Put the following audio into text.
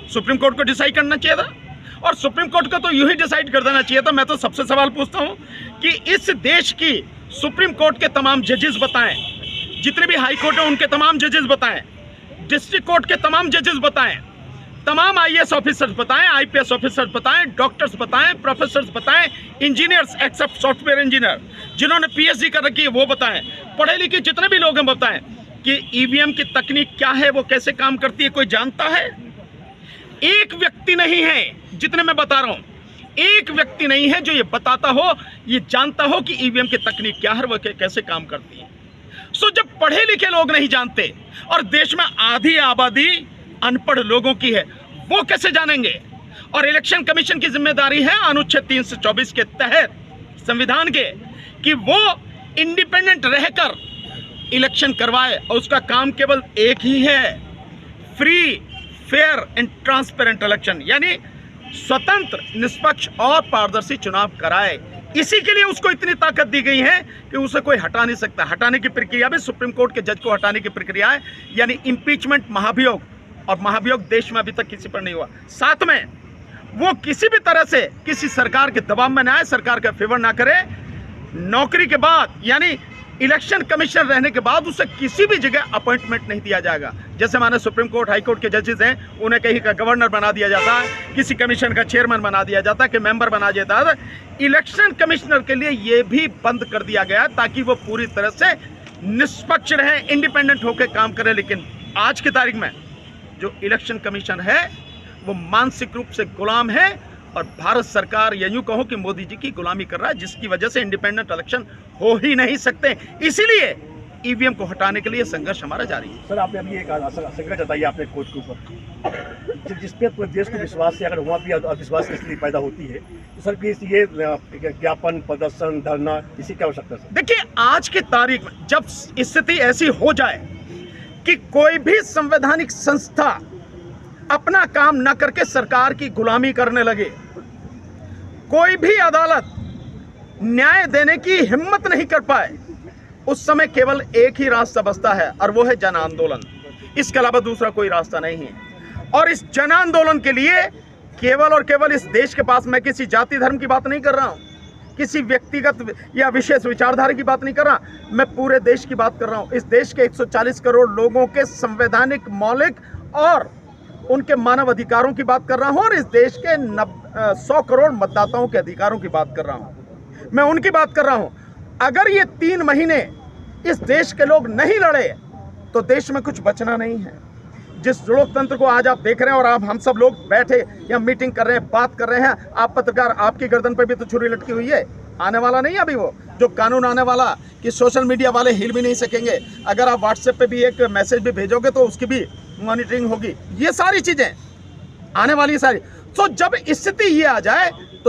Supreme court को decide करना चाहिए था, और सुप्रीम कोर्ट को तो यूं ही डिसाइड कर देना चाहिए था। मैं तो सबसे सवाल पूछता हूं कि इस देश की सुप्रीम कोर्ट के तमाम जजेस बताएं, जितने भी हाई कोर्ट है उनके तमाम जजेस बताएं, डिस्ट्रिक्ट कोर्ट के तमाम जजेस बताएं, तमाम आईएएस ऑफिसर्स बताएं, आईपीएस ऑफिसर्स बताएं, डॉक्टर्स बताएं, प्रोफेसर्स बताएं, इंजीनियर्स एक्सेप्ट सॉफ्टवेयर इंजीनियर जिन्होंने पीएचडी कर रखी है वो बताएं, पढ़े लिखे जितने भी लोग हैं बताएं कि ईवीएम की तकनीक क्या है, वो कैसे काम करती है, कोई जानता है? एक व्यक्ति नहीं है, जितने मैं बता रहा हूं, एक व्यक्ति नहीं है जो ये बताता हो, ये जानता हो कि ईवीएम की तकनीक क्या है, वो कैसे काम करती है। सो जब पढ़े लिखे लोग नहीं जानते और देश में आधी आबादी अनपढ़ लोगों की है, वो कैसे जानेंगे? और इलेक्शन कमीशन की जिम्मेदारी है अनुच्छेद 324 के तहत संविधान के कि वो इंडिपेंडेंट रहकर इलेक्शन करवाए, और उसका काम केवल एक ही है, free fair and transparent election, यानी स्वतंत्र, निष्पक्ष और पारदर्शी चुनाव कराए। इसी के लिए उसको इतनी ताकत दी गई है कि उसे कोई हटा नहीं सकता। हटाने की प्रक्रिया भी सुप्रीम कोर्ट के जज को हटाने की प्रक्रिया है, यानी इंपीचमेंट, महाभियोग, और महाभियोग देश में अभी तक किसी पर नहीं हुआ। साथ में वो किसी भी तरह से किसी सरकार के दबाव में ना आए, सरकार का फेवर ना करे। नौकरी के बाद यानी इलेक्शन कमिश्नर रहने के बाद उसे किसी भी जगह अपॉइंटमेंट नहीं दिया जाएगा। जैसे माने सुप्रीम कोर्ट, हाई कोर्ट के जजेस हैं, उन्हें कहीं का गवर्नर बना दिया जाता है, किसी कमीशन का चेयरमैन बना दिया जाता है, कि मेंबर बना दिया जाता है। इलेक्शन कमिश्नर के लिए ये भी बंद कर दिया गया ताकि वो पूरी तरह से निष्पक्ष रहे, इंडिपेंडेंट होकर काम करे। लेकिन आज की तारीख में जो इलेक्शन कमीशन है वो मानसिक रूप से गुलाम है, और भारत सरकार या यूं कहो कि मोदी जी की गुलामी कर रहा है, जिसकी वजह से इंडिपेंडेंट इलेक्शन हो ही नहीं सकते। इसीलिए ईवीएम को हटाने के लिए संघर्ष हमारा जारी है। सर, आपने अभी एक आशंका जताई आपने कोर्ट के ऊपर, जिस पे पूरे देश को विश्वास है, अगर वहाँ भी अविश्वास की स्थिति पैदा होती है तो सर प्लीज ये ज्ञापन, प्रदर्शन, धरना, इसी की आवश्यकता है? देखिए, आज की तारीख में जब स्थिति ऐसी हो जाए कि कोई भी संवैधानिक संस्था अपना काम न करके सरकार की गुलामी करने लगे, कोई भी अदालत न्याय देने की हिम्मत नहीं कर पाए, उस समय केवल एक ही रास्ता बचता है, और वो है जन आंदोलन। इसके अलावा दूसरा कोई रास्ता नहीं है। और इस जन आंदोलन के लिए केवल और केवल इस देश के पास, मैं किसी जाति धर्म की बात नहीं कर रहा हूं, किसी व्यक्तिगत या विशेष विचारधारा की बात नहीं कर रहा, मैं पूरे देश की बात कर रहा हूं। इस देश के 140 करोड़ लोगों के संवैधानिक, मौलिक और उनके मानव अधिकारों की बात कर रहा हूं, और इस देश के 100 करोड़ मतदाताओं के अधिकारों की बात कर रहा हूं। मैं उनकी बात कर रहा हूं। अगर ये 3 महीने इस देश के लोग नहीं लड़े तो देश में कुछ बचना नहीं है। जिस लोकतंत्र को आज आप देख रहे हैं, और आप हम सब लोग बैठे या मीटिंग कर रहे हैं, बात कर रहे हैं, आप पत्रकार, आपकी गर्दन पर भी तो छुरी लटकी हुई है। आने वाला नहीं है अभी वो जो कानून आने वाला कि सोशल मीडिया वाले हिल भी नहीं सकेंगे। अगर आप व्हाट्सएप पे भी एक मैसेज भी भेजोगे तो उसकी भी मॉनिटरिंग होगी। ये सारी चीजें आने वाली, सारी। तो जब स्थिति ये आ जाए